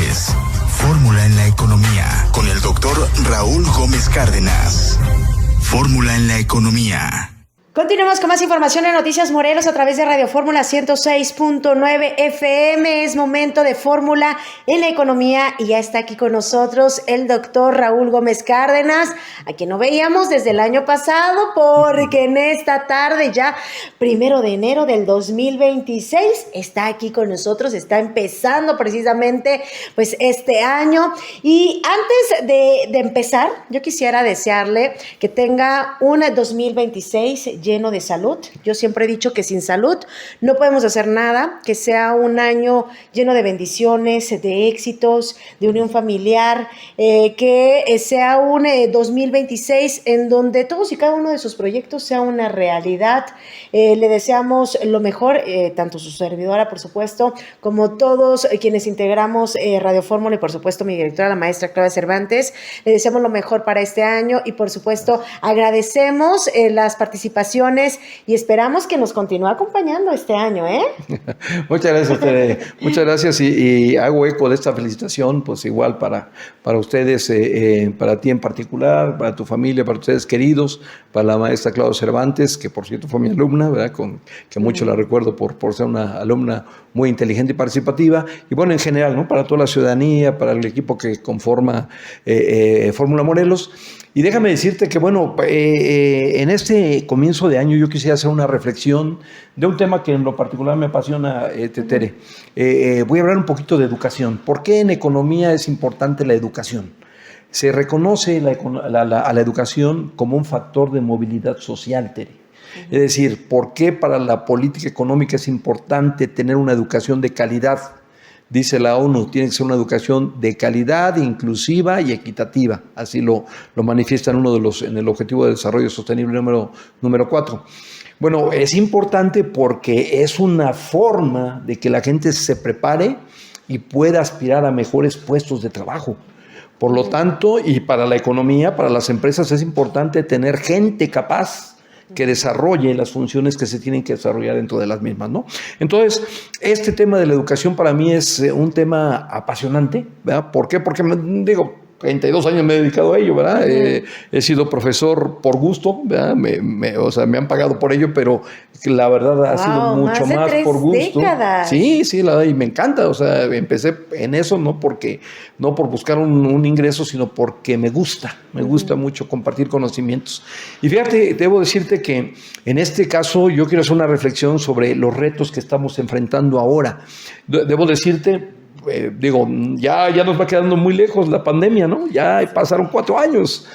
es Fórmula en la Economía con el doctor Raúl Gómez Cárdenas. Fórmula en la Economía. Continuamos con más información en Noticias Morelos a través de Radio Fórmula 106.9 FM. Es momento de Fórmula en la Economía y ya está aquí con nosotros el doctor Raúl Gómez Cárdenas, a quien no veíamos desde el año pasado, porque en esta tarde, ya 1 de enero del 2026, está aquí con nosotros, está empezando precisamente pues este año. Y antes de empezar, yo quisiera desearle que tenga un 2026 lleno de salud. Yo siempre he dicho que sin salud no podemos hacer nada, que sea un año lleno de bendiciones, de éxitos, de unión familiar, que sea un 2026 en donde todos y cada uno de sus proyectos sea una realidad. Le deseamos lo mejor, tanto su servidora, por supuesto, como todos quienes integramos Radio Fórmula y por supuesto mi directora, la maestra Claudia Cervantes. Le deseamos lo mejor para este año y por supuesto agradecemos las participaciones y esperamos que nos continúe acompañando este año, ¿eh? Muchas gracias, Tere. Muchas gracias y hago eco de esta felicitación, pues igual para ustedes, para ti en particular, para tu familia, para ustedes queridos, para la maestra Claudia Cervantes, que por cierto fue mi alumna, ¿verdad? Que mucho la recuerdo por ser una alumna muy inteligente y participativa, y bueno, en general, ¿no? Para toda la ciudadanía, para el equipo que conforma Fórmula Morelos. Y déjame decirte que, bueno, en este comienzo de año yo quisiera hacer una reflexión de un tema que en lo particular me apasiona, Tere. Voy a hablar un poquito de educación. ¿Por qué en economía es importante la educación? Se reconoce a la educación como un factor de movilidad social, Tere. Es decir, ¿por qué para la política económica es importante tener una educación de calidad? Dice la ONU, tiene que ser una educación de calidad, inclusiva y equitativa. Así lo manifiesta en el Objetivo de Desarrollo Sostenible número 4. Bueno, es importante porque es una forma de que la gente se prepare y pueda aspirar a mejores puestos de trabajo. Por lo tanto, y para la economía, para las empresas, es importante tener gente capaz que desarrolle las funciones que se tienen que desarrollar dentro de las mismas, ¿no? Entonces, este tema de la educación para mí es un tema apasionante, ¿verdad? ¿Por qué? Porque, 32 años me he dedicado a ello, ¿verdad? He sido profesor por gusto, ¿verdad? O sea, me han pagado por ello, pero la verdad ha sido mucho más por gusto. Décadas. Sí, la verdad, y me encanta. O sea, empecé en eso no por buscar un ingreso, sino porque me gusta mucho compartir conocimientos. Y fíjate, debo decirte que en este caso yo quiero hacer una reflexión sobre los retos que estamos enfrentando ahora. Debo decirte, ya nos va quedando muy lejos la pandemia, ¿no? Ya pasaron 4 años,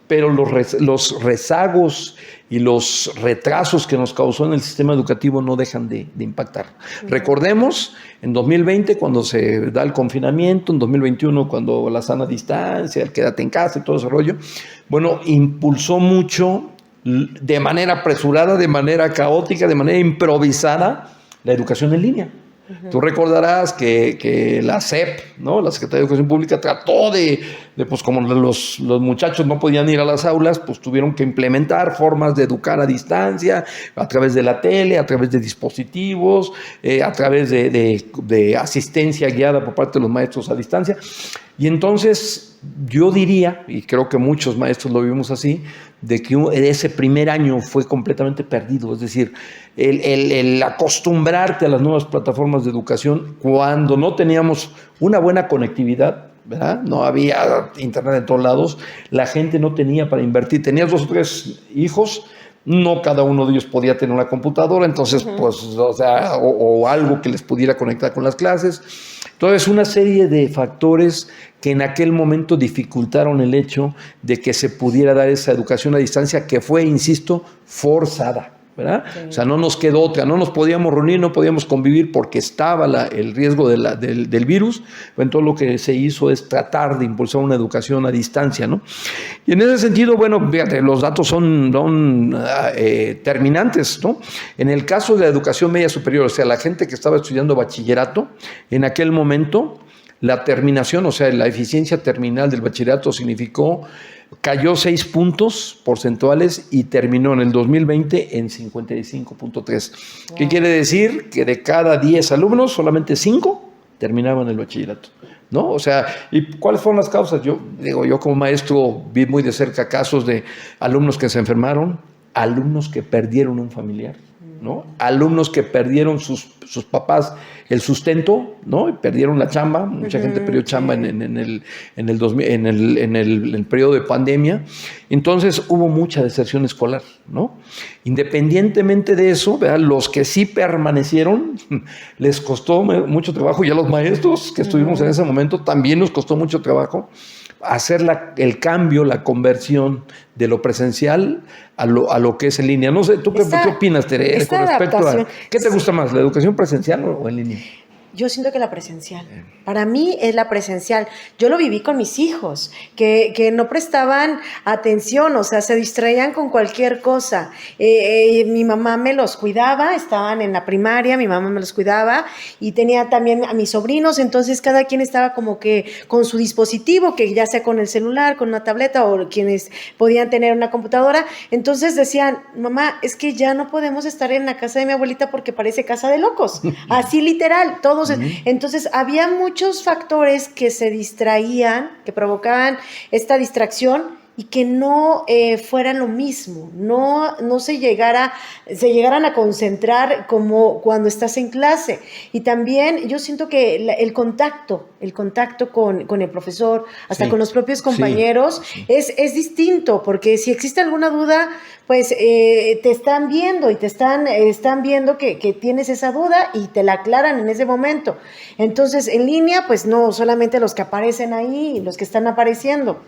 pero los rezagos y los retrasos que nos causó en el sistema educativo no dejan de impactar. Recordemos, en 2020, cuando se da el confinamiento, en 2021, cuando la sana distancia, el quédate en casa y todo ese rollo, bueno, impulsó mucho, de manera apresurada, de manera caótica, de manera improvisada, la educación en línea. Tú recordarás que la SEP, ¿no? La Secretaría de Educación Pública, trató pues como los muchachos no podían ir a las aulas, pues tuvieron que implementar formas de educar a distancia, a través de la tele, a través de dispositivos, a través de asistencia guiada por parte de los maestros a distancia. Y entonces yo diría, y creo que muchos maestros lo vimos así, de que ese primer año fue completamente perdido. Es decir, el acostumbrarte a las nuevas plataformas de educación cuando no teníamos una buena conectividad, ¿verdad? No había internet en todos lados, la gente no tenía para invertir. Tenías 2 o 3 hijos, no cada uno de ellos podía tener una computadora, entonces, pues, o algo que les pudiera conectar con las clases. Entonces, una serie de factores que en aquel momento dificultaron el hecho de que se pudiera dar esa educación a distancia que fue, insisto, forzada, ¿verdad? Sí. O sea, no nos quedó otra, no nos podíamos reunir, no podíamos convivir porque estaba el riesgo del virus. Entonces, lo que se hizo es tratar de impulsar una educación a distancia, ¿no? Y en ese sentido, bueno, fíjate, los datos son terminantes, ¿no? En el caso de la educación media superior, o sea, la gente que estaba estudiando bachillerato, en aquel momento, la terminación, o sea, la eficiencia terminal del bachillerato cayó 6 puntos porcentuales y terminó en el 2020 en 55.3. ¿Qué quiere decir? Que de cada 10 alumnos, solamente 5 terminaban el bachillerato. ¿no? O sea, ¿y cuáles fueron las causas? Yo como maestro vi muy de cerca casos de alumnos que se enfermaron, alumnos que perdieron un familiar, ¿no? Alumnos que perdieron sus papás el sustento, ¿no? Y perdieron la chamba, mucha gente perdió chamba en el periodo de pandemia. Entonces hubo mucha deserción escolar, ¿no? Independientemente de eso, ¿verdad? Los que sí permanecieron les costó mucho trabajo, y a los maestros que estuvimos en ese momento también nos costó mucho trabajo hacer el cambio, la conversión de lo presencial a lo que es en línea. No sé, ¿tú qué opinas, Tere, con respecto a qué te gusta más, la educación presencial o en línea? Yo siento que la presencial. Para mí es la presencial. Yo lo viví con mis hijos, que no prestaban atención, o sea, se distraían con cualquier cosa. Mi mamá me los cuidaba, estaban en la primaria, mi mamá me los cuidaba, y tenía también a mis sobrinos, entonces cada quien estaba como que con su dispositivo, que ya sea con el celular, con una tableta, o quienes podían tener una computadora. Entonces decían, mamá, es que ya no podemos estar en la casa de mi abuelita porque parece casa de locos. Así literal, todos. Entonces había muchos factores que se distraían, que provocaban esta distracción, y que no fueran lo mismo, no se llegaran a concentrar como cuando estás en clase. Y también yo siento que el contacto con el profesor, hasta con los propios compañeros, es distinto, porque si existe alguna duda, pues te están viendo y te están viendo que tienes esa duda y te la aclaran en ese momento. Entonces, en línea, pues no solamente los que aparecen ahí, los que están apareciendo.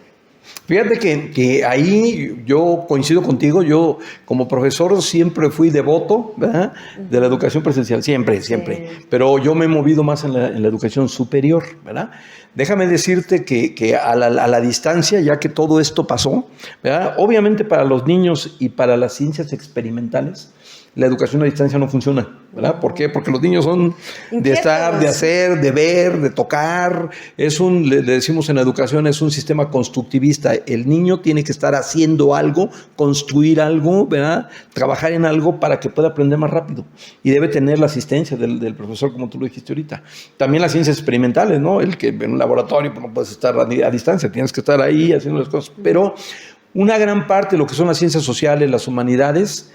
Fíjate que ahí yo coincido contigo. Yo como profesor siempre fui devoto, ¿verdad?, de la educación presencial, siempre. Pero yo me he movido más en la educación superior, ¿verdad? Déjame decirte que a la distancia, ya que todo esto pasó, ¿verdad?, obviamente para los niños y para las ciencias experimentales, la educación a distancia no funciona, ¿verdad? ¿Por qué? Porque los niños son de estar, de hacer, de ver, de tocar. Le decimos en la educación, es un sistema constructivista. El niño tiene que estar haciendo algo, construir algo, ¿verdad?, trabajar en algo para que pueda aprender más rápido. Y debe tener la asistencia del profesor, como tú lo dijiste ahorita. También las ciencias experimentales, ¿no? El que en un laboratorio pues no puedes estar a distancia, tienes que estar ahí haciendo las cosas. Pero una gran parte de lo que son las ciencias sociales, las humanidades,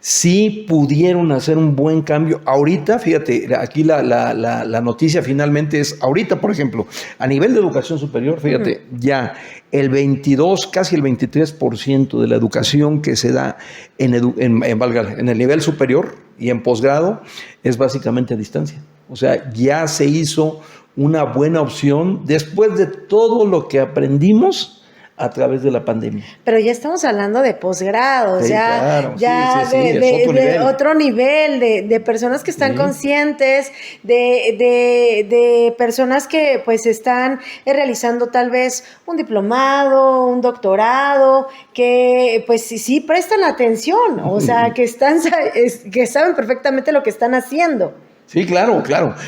sí pudieron hacer un buen cambio. Ahorita, fíjate, aquí la noticia finalmente es, ahorita, por ejemplo, a nivel de educación superior, fíjate, ya el 22, casi el 23% de la educación que se da en el nivel superior y en posgrado es básicamente a distancia. O sea, ya se hizo una buena opción después de todo lo que aprendimos a través de la pandemia. Pero ya estamos hablando de posgrado, sí, claro, de otro nivel, de personas que están conscientes, de personas que pues están realizando tal vez un diplomado, un doctorado, que pues sí prestan atención, o sea, que saben perfectamente lo que están haciendo. Sí, claro.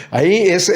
Ahí es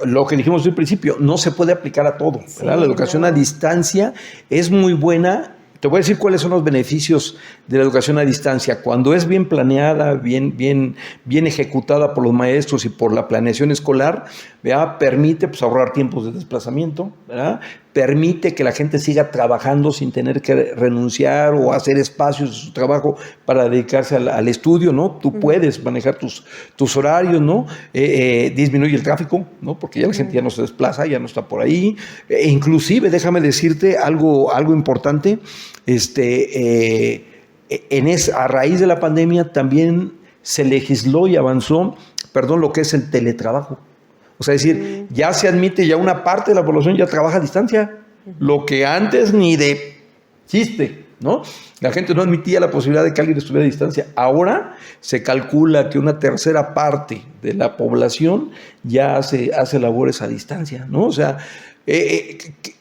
lo que dijimos al principio, no se puede aplicar a todo, ¿verdad? Sí, la educación a distancia es muy buena. Te voy a decir cuáles son los beneficios de la educación a distancia. Cuando es bien planeada, bien ejecutada por los maestros y por la planeación escolar, ¿verdad?, permite pues ahorrar tiempos de desplazamiento, ¿verdad?, permite que la gente siga trabajando sin tener que renunciar o hacer espacios de su trabajo para dedicarse al estudio, ¿no? Tú puedes manejar tus horarios, ¿no? Disminuye el tráfico, ¿no? Porque ya la gente ya no se desplaza, ya no está por ahí. Inclusive, déjame decirte algo importante, a raíz de la pandemia también se legisló y avanzó, lo que es el teletrabajo. O sea, es decir, ya se admite, ya una parte de la población ya trabaja a distancia, lo que antes ni de chiste, ¿no? La gente no admitía la posibilidad de que alguien estuviera a distancia. Ahora se calcula que una tercera parte de la población ya hace labores a distancia, ¿no? O sea,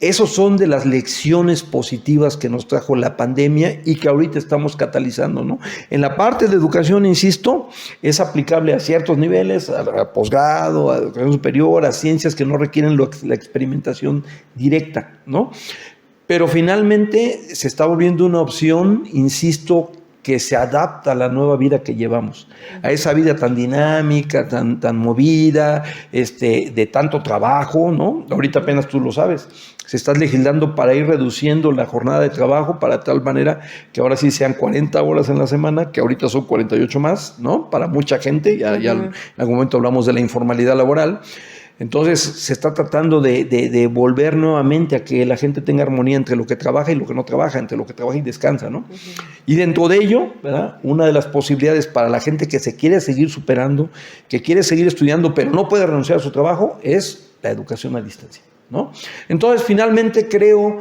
esos son de las lecciones positivas que nos trajo la pandemia y que ahorita estamos catalizando, ¿no? En la parte de educación, insisto, es aplicable a ciertos niveles, a posgrado, a educación superior, a ciencias que no requieren la experimentación directa, ¿no? Pero finalmente se está volviendo una opción, insisto, que se adapta a la nueva vida que llevamos, a esa vida tan dinámica, tan movida, de tanto trabajo, ¿no? Ahorita apenas tú lo sabes, se está legislando para ir reduciendo la jornada de trabajo para tal manera que ahora sí sean 40 horas en la semana, que ahorita son 48 más, ¿no? Para mucha gente, ya en algún momento hablamos de la informalidad laboral. Entonces se está tratando de volver nuevamente a que la gente tenga armonía entre lo que trabaja y lo que no trabaja, entre lo que trabaja y descansa, ¿no? Y dentro de ello, ¿verdad? Una de las posibilidades para la gente que se quiere seguir superando, que quiere seguir estudiando, pero no puede renunciar a su trabajo, es la educación a distancia, ¿no? Entonces, finalmente creo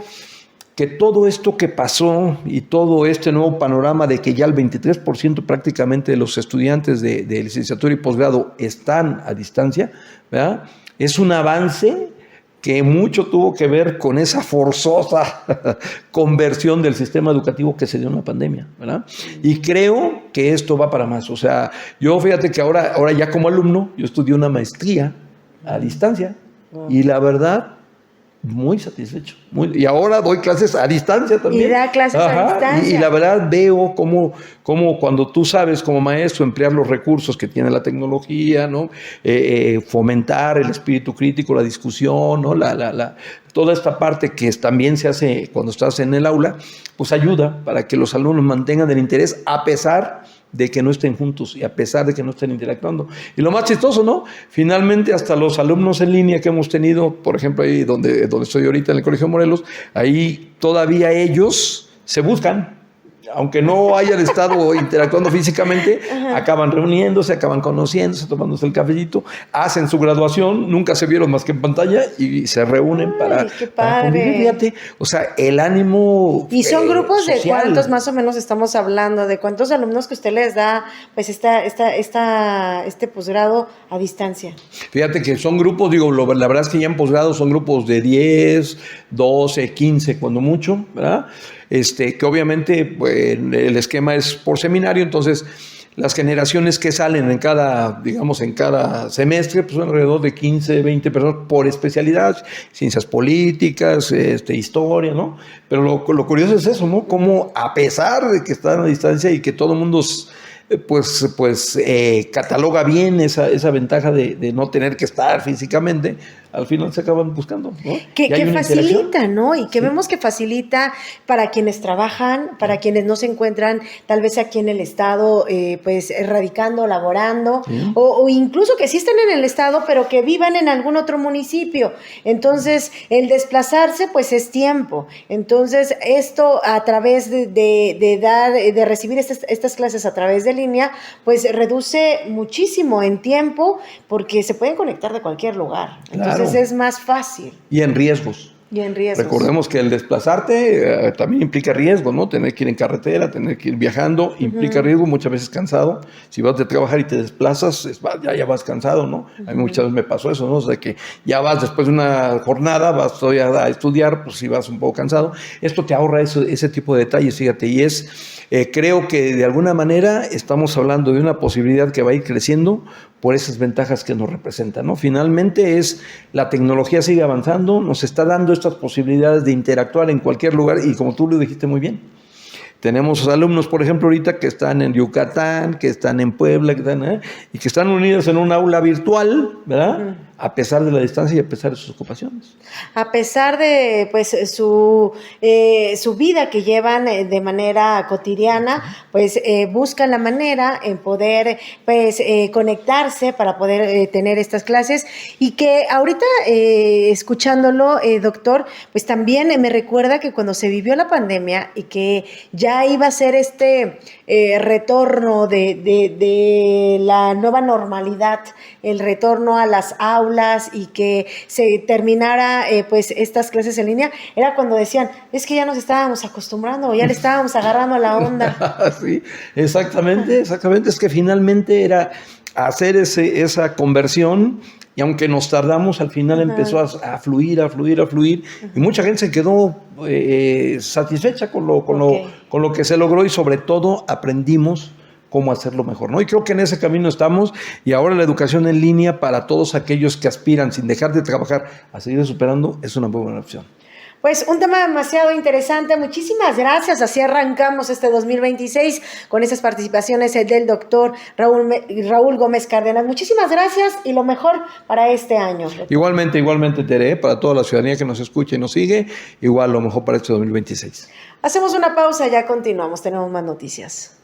que todo esto que pasó y todo este nuevo panorama de que ya el 23% prácticamente de los estudiantes de licenciatura y posgrado están a distancia, ¿verdad? Es un avance que mucho tuvo que ver con esa forzosa conversión del sistema educativo que se dio en la pandemia, ¿verdad? Y creo que esto va para más. O sea, yo fíjate que ahora ya como alumno, yo estudié una maestría a distancia y la verdad, muy satisfecho. Y ahora doy clases a distancia también. Y da clases a distancia. Y la verdad veo cómo cuando tú sabes como maestro emplear los recursos que tiene la tecnología, ¿no? Fomentar el espíritu crítico, la discusión, ¿no? Toda esta parte que también se hace cuando estás en el aula, pues ayuda para que los alumnos mantengan el interés a pesar de que no estén juntos y a pesar de que no estén interactuando. Y lo más chistoso, ¿no? Finalmente, hasta los alumnos en línea que hemos tenido, por ejemplo, ahí donde estoy ahorita en el Colegio Morelos, ahí todavía ellos se buscan. Aunque no hayan estado interactuando físicamente, acaban reuniéndose, acaban conociéndose, tomándose el cafecito, hacen su graduación, nunca se vieron más que en pantalla y se reúnen para convivir, fíjate. O sea, el ánimo ¿Y son grupos social. de cuántos más o menos estamos hablando? ¿De cuántos alumnos que usted les da pues este posgrado a distancia? Fíjate que son grupos, la verdad es que ya en posgrado son grupos de 10, 12, 15 cuando mucho, ¿verdad? Que obviamente pues, el esquema es por seminario, entonces las generaciones que salen en cada semestre pues son alrededor de 15, 20 personas por especialidad, ciencias políticas, historia, ¿no? Pero lo curioso es eso, ¿no? Cómo a pesar de que están a distancia y que todo el mundo cataloga bien esa ventaja de no tener que estar físicamente, al final se acaban buscando, ¿no? Que facilita, ¿no? Y que vemos que facilita para quienes trabajan, para quienes no se encuentran tal vez aquí en el estado, radicando, laborando, o incluso que sí estén en el estado, pero que vivan en algún otro municipio. Entonces, el desplazarse, pues es tiempo. Entonces, esto a través de recibir estas clases a través de línea, pues reduce muchísimo en tiempo, porque se pueden conectar de cualquier lugar. Entonces, es más fácil. Y en riesgos. Recordemos que el desplazarte también implica riesgo, ¿no? Tener que ir en carretera, tener que ir viajando, implica riesgo, muchas veces cansado. Si vas de trabajar y te desplazas, ya vas cansado, ¿no? A mí muchas veces me pasó eso, ¿no? O sea, que ya vas después de una jornada, vas todavía a estudiar, pues si vas un poco cansado. Esto te ahorra ese tipo de detalles, fíjate, y creo que de alguna manera estamos hablando de una posibilidad que va a ir creciendo por esas ventajas que nos representan, ¿no? Finalmente la tecnología sigue avanzando, nos está dando estas posibilidades de interactuar en cualquier lugar y como tú lo dijiste muy bien, tenemos alumnos, por ejemplo, ahorita que están en Yucatán, que están en Puebla, y que están unidos en un aula virtual, ¿verdad? A pesar de la distancia y a pesar de sus ocupaciones. A pesar de pues su vida que llevan de manera cotidiana, pues buscan la manera en poder conectarse para poder tener estas clases, y que ahorita escuchándolo, doctor, pues también me recuerda que cuando se vivió la pandemia y que ya iba a ser retorno de la nueva normalidad, el retorno a las aulas y que se terminara estas clases en línea, era cuando decían, es que ya nos estábamos acostumbrando, ya le estábamos agarrando la onda. Sí, exactamente, es que finalmente era hacer esa conversión, y aunque nos tardamos, al final empezó a fluir, y mucha gente se quedó satisfecha con lo que se logró, y sobre todo aprendimos cómo hacerlo mejor, ¿no? Y creo que en ese camino estamos, y ahora la educación en línea para todos aquellos que aspiran, sin dejar de trabajar, a seguir superando, es una muy buena opción. Pues un tema demasiado interesante. Muchísimas gracias. Así arrancamos este 2026 con esas participaciones del doctor Raúl Gómez Cárdenas. Muchísimas gracias y lo mejor para este año. Igualmente, Tere, para toda la ciudadanía que nos escucha y nos sigue, igual lo mejor para este 2026. Hacemos una pausa, ya continuamos. Tenemos más noticias.